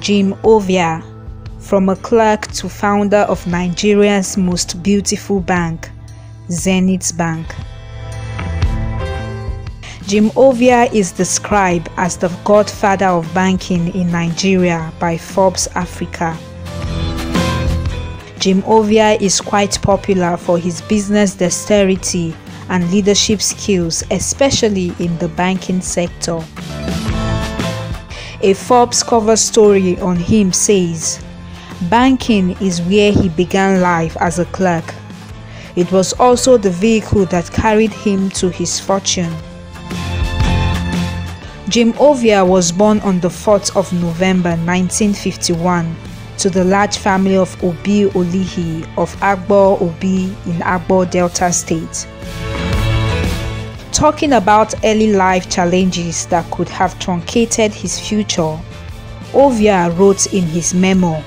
Jim Ovia, from a clerk to founder of Nigeria's most beautiful bank, Zenith Bank. Jim Ovia is described as the godfather of banking in Nigeria by Forbes Africa. Jim Ovia is quite popular for his business dexterity and leadership skills, especially in the banking sector. A Forbes cover story on him says, "Banking is where he began life as a clerk. It was also the vehicle that carried him to his fortune." Jim Ovia was born on the 4th of November 1951 to the large family of Obi Olihe of Agbor-Obi in Agbor Delta State. Talking about early life challenges that could have truncated his future, Ovia wrote in his memoir,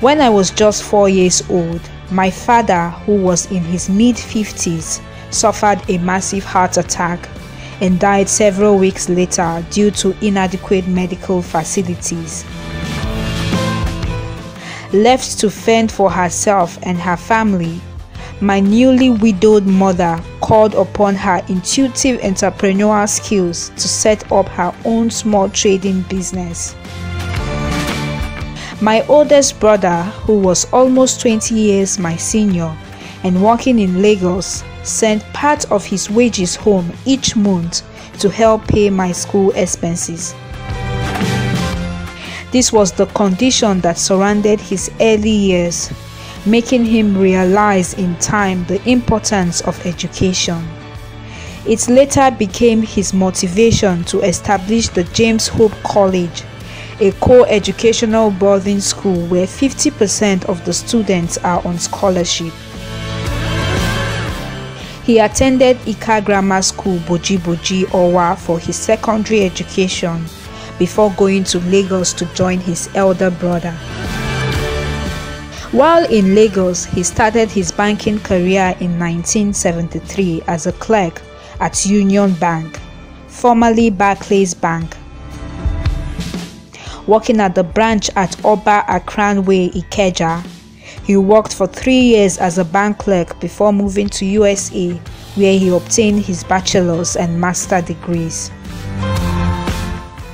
"When I was just 4 years old, my father, who was in his mid-50s, suffered a massive heart attack and died several weeks later due to inadequate medical facilities. Left to fend for herself and her family, my newly widowed mother called upon her intuitive entrepreneurial skills to set up her own small trading business. My oldest brother, who was almost 20 years my senior and working in Lagos, sent part of his wages home each month to help pay my school expenses. This was the condition that surrounded his early years, making him realize in time the importance of education. It later became his motivation to establish the James Hope College, a co-educational boarding school where 50% of the students are on scholarship. He attended Ika Grammar School, Boji, Owa for his secondary education before going to Lagos to join his elder brother. While in Lagos, he started his banking career in 1973 as a clerk at Union Bank, formerly Barclays Bank. Working at the branch at Oba Akran Way, Ikeja, he worked for 3 years as a bank clerk before moving to USA, where he obtained his bachelor's and master's degrees.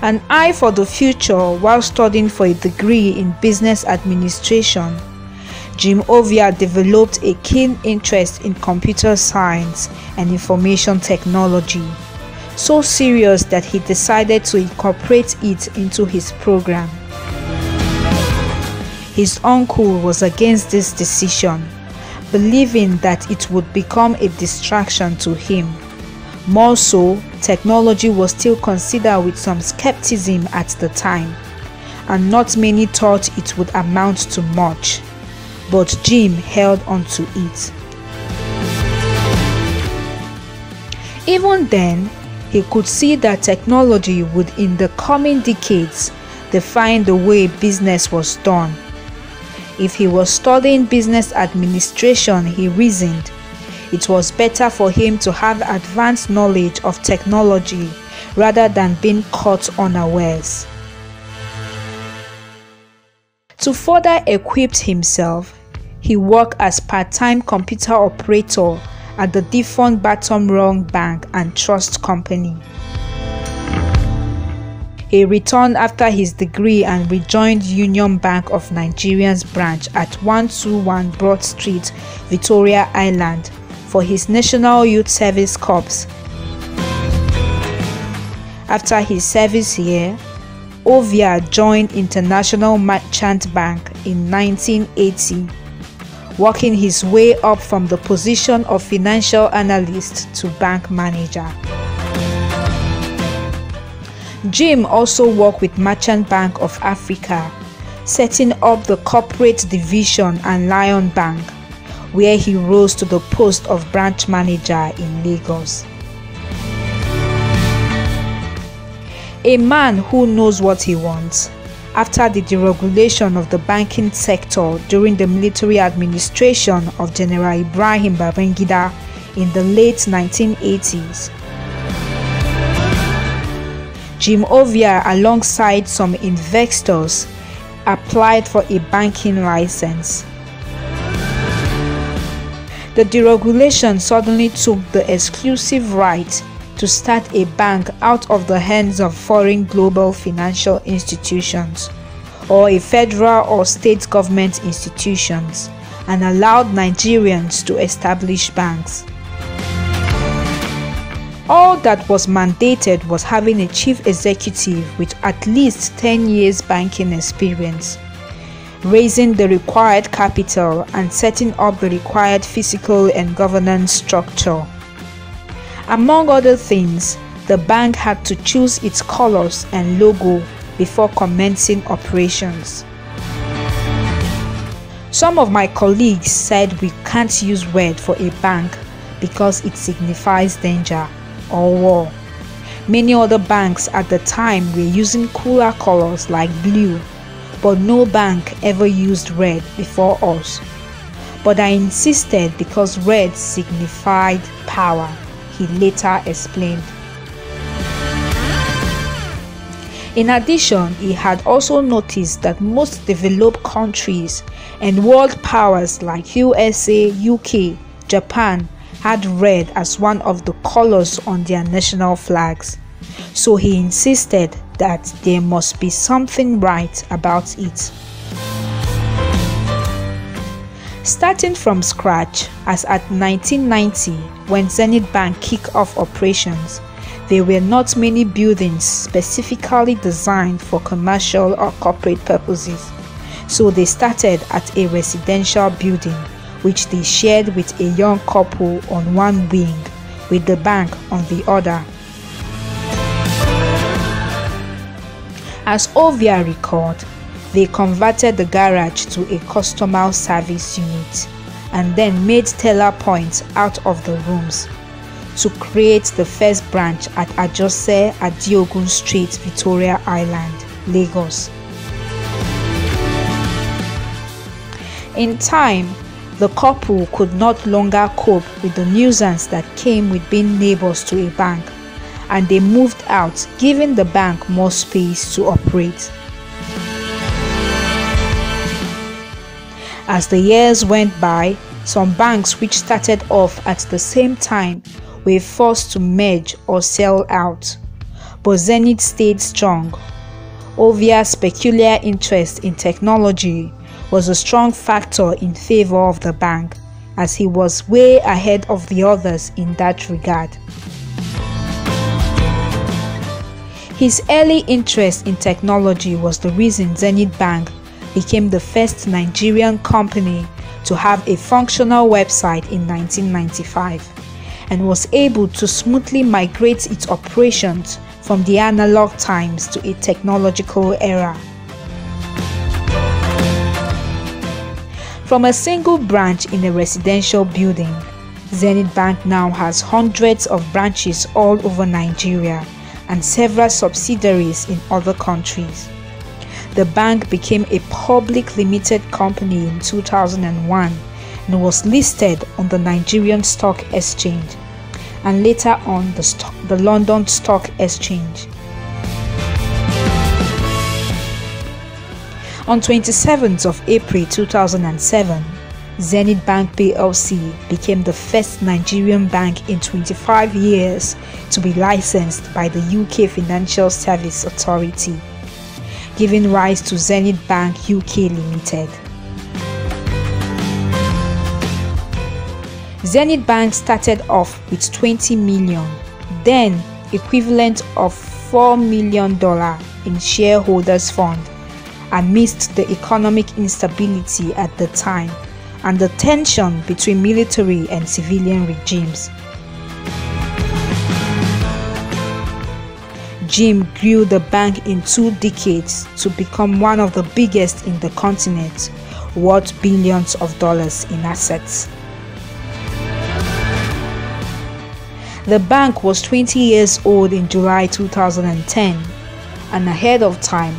An eye for the future while studying for a degree in business administration, Jim Ovia developed a keen interest in computer science and information technology, so serious that he decided to incorporate it into his program. His uncle was against this decision, believing that it would become a distraction to him. More so, technology was still considered with some skepticism at the time, and not many thought it would amount to much. But Jim held on to it. Even then, he could see that technology would in the coming decades define the way business was done. If he was studying business administration, he reasoned, it was better for him to have advanced knowledge of technology rather than being caught unawares. To further equip himself, he worked as part-time computer operator at the defunct Baton Rouge Bank and Trust Company. He returned after his degree and rejoined Union Bank of Nigeria's branch at 121 Broad Street, Victoria Island, for his National Youth Service Corps. After his service here, Ovia joined International Merchant Bank in 1980, working his way up from the position of financial analyst to bank manager. Jim also worked with Merchant Bank of Africa, setting up the corporate division and Lion Bank, where he rose to the post of branch manager in Lagos. A man who knows what he wants. After the deregulation of the banking sector during the military administration of General Ibrahim Babangida in the late 1980s, Jim Ovia, alongside some investors, applied for a banking license. The deregulation suddenly took the exclusive right to start a bank out of the hands of foreign global financial institutions or a federal or state government institutions, and allowed Nigerians to establish banks. All that was mandated was having a chief executive with at least 10 years banking experience, raising the required capital and setting up the required physical and governance structure. Among other things, the bank had to choose its colors and logo before commencing operations. Some of my colleagues said we can't use red for a bank because it signifies danger or war. Many other banks at the time were using cooler colors like blue, but no bank ever used red before us. But I insisted because red signified power, he later explained. In addition, he had also noticed that most developed countries and world powers like USA, UK, Japan had red as one of the colors on their national flags. So he insisted that there must be something right about it. Starting from scratch, as at 1990, when Zenith Bank kicked off operations, there were not many buildings specifically designed for commercial or corporate purposes, so they started at a residential building, which they shared with a young couple on one wing, with the bank on the other. As Ovia recalled, they converted the garage to a customer service unit and then made teller points out of the rooms to create the first branch at Ajose Adiogun Street, Victoria Island, Lagos. In time, the couple could not longer cope with the nuisance that came with being neighbors to a bank, and they moved out, giving the bank more space to operate. As the years went by, some banks which started off at the same time were forced to merge or sell out, but Zenith stayed strong. Ovia's peculiar interest in technology was a strong factor in favor of the bank, as he was way ahead of the others in that regard. His early interest in technology was the reason Zenith Bank became the first Nigerian company to have a functional website in 1995, and was able to smoothly migrate its operations from the analog times to a technological era. From a single branch in a residential building, Zenith Bank now has hundreds of branches all over Nigeria and several subsidiaries in other countries. The bank became a public limited company in 2001 and was listed on the Nigerian Stock Exchange and later on the London Stock Exchange. On 27th of April 2007, Zenith Bank PLC became the first Nigerian bank in 25 years to be licensed by the UK Financial Service Authority, giving rise to Zenith Bank UK Limited. Zenith Bank started off with 20 million, then equivalent of $4 million in shareholders' fund, amidst the economic instability at the time and the tension between military and civilian regimes. Jim grew the bank in 2 decades to become one of the biggest in the continent, worth billions of dollars in assets. The bank was 20 years old in July 2010, and ahead of time,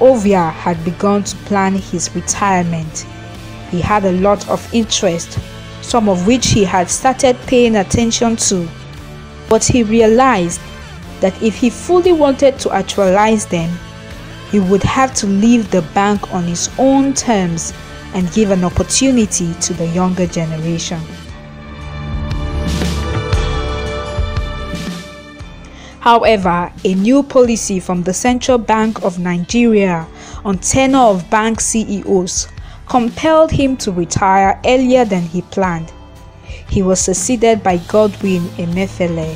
Ovia had begun to plan his retirement. He had a lot of interest, some of which he had started paying attention to, but he realized that if he fully wanted to actualize them, he would have to leave the bank on his own terms and give an opportunity to the younger generation. However, a new policy from the Central Bank of Nigeria on tenure of bank CEOs compelled him to retire earlier than he planned. He was succeeded by Godwin Emefiele,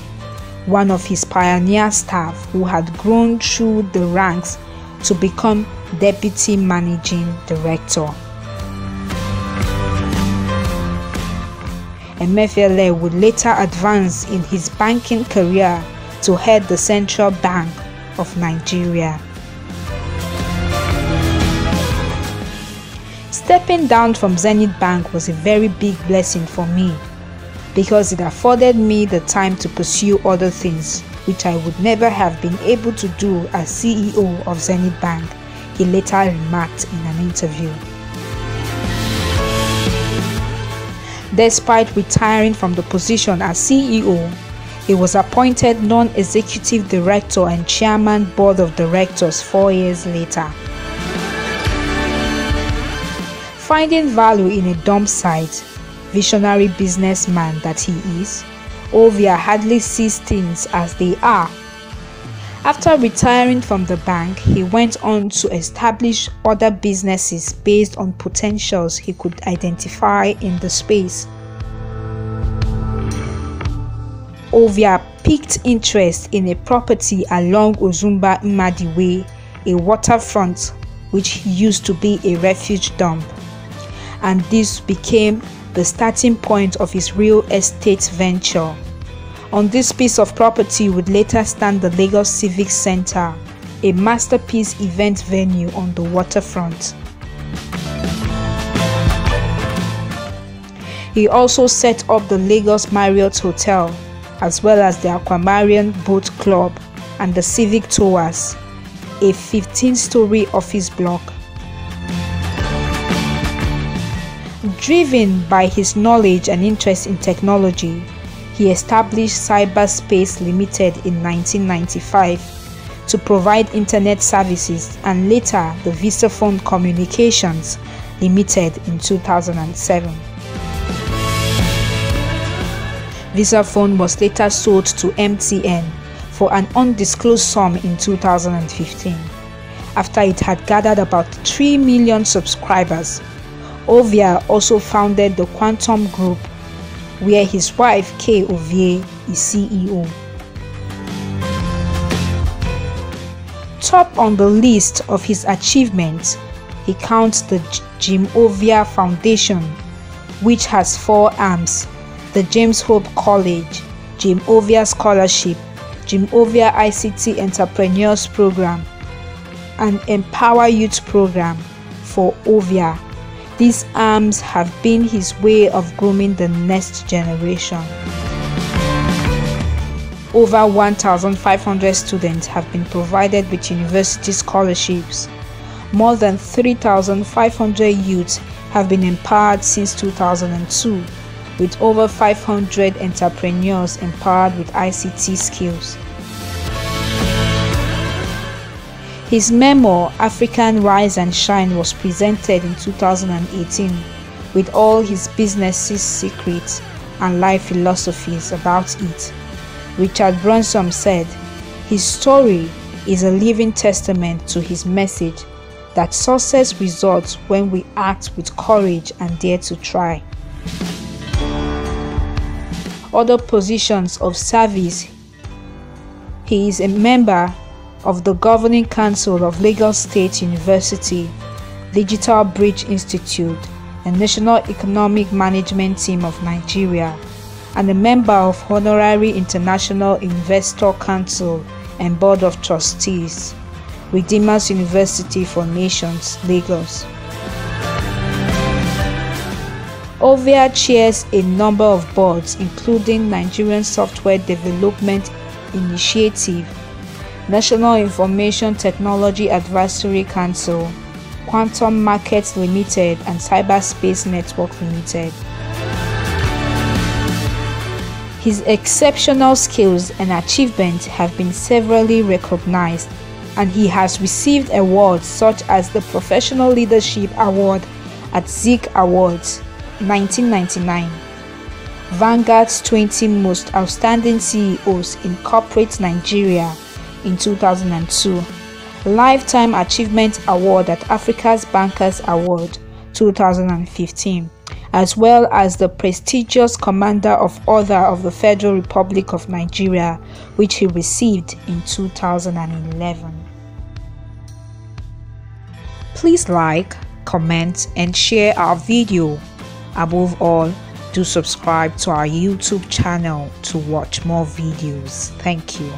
one of his pioneer staff who had grown through the ranks to become Deputy Managing Director. Emefiele would later advance in his banking career to head the Central Bank of Nigeria. Stepping down from Zenith Bank was a very big blessing for me because it afforded me the time to pursue other things which I would never have been able to do as CEO of Zenith Bank, he later remarked in an interview. Despite retiring from the position as CEO, he was appointed non-executive director and chairman board of directors 4 years later. Finding value in a dump site, visionary businessman that he is, Ovia hardly sees things as they are. After retiring from the bank, he went on to establish other businesses based on potentials he could identify in the space. Ovia piqued interest in a property along Ozumba Imadi Way, a waterfront which used to be a refuge dump, and this became the starting point of his real estate venture. On this piece of property would later stand the Lagos Civic Center, a masterpiece event venue on the waterfront. He also set up the Lagos Marriott Hotel, as well as the Aquamarine Boat Club and the Civic Towers, a 15-story office block. Driven by his knowledge and interest in technology, he established Cyberspace Limited in 1995 to provide internet services, and later the Visaphone Communications Limited in 2007. Visaphone was later sold to MTN for an undisclosed sum in 2015, after it had gathered about 3 million subscribers. Ovia also founded the Quantum Group, where his wife Kay Ovia is CEO. Top on the list of his achievements, he counts the Jim Ovia Foundation, which has 4 arms: the James Hope College, Jim Ovia Scholarship, Jim Ovia ICT Entrepreneurs Program, and Empower Youth Program for Ovia. These arms have been his way of grooming the next generation. Over 1,500 students have been provided with university scholarships. More than 3,500 youths have been empowered since 2002, with over 500 entrepreneurs empowered with ICT skills. His memoir, African Rise and Shine, was presented in 2018 with all his business's secrets and life philosophies about it. Richard Branson said, "His story is a living testament to his message that success results when we act with courage and dare to try." Other positions of service: he is a member of the Governing Council of Lagos State University, Digital Bridge Institute, and National Economic Management Team of Nigeria, and a member of Honorary International Investor Council and Board of Trustees, Redeemers University for Nations, Lagos. Ovia chairs a number of boards, including Nigerian Software Development Initiative, National Information Technology Advisory Council, Quantum Markets Limited, and Cyberspace Network Limited. His exceptional skills and achievements have been severally recognized, and he has received awards such as the Professional Leadership Award at Zik Awards 1999, Vanguard's 20 Most Outstanding CEOs in Corporate Nigeria in 2002, Lifetime Achievement Award at Africa's Bankers Award 2015, as well as the prestigious Commander of Order of the Federal Republic of Nigeria, which he received in 2011. Please like, comment, and share our video. Above all, do subscribe to our YouTube channel to watch more videos. Thank you.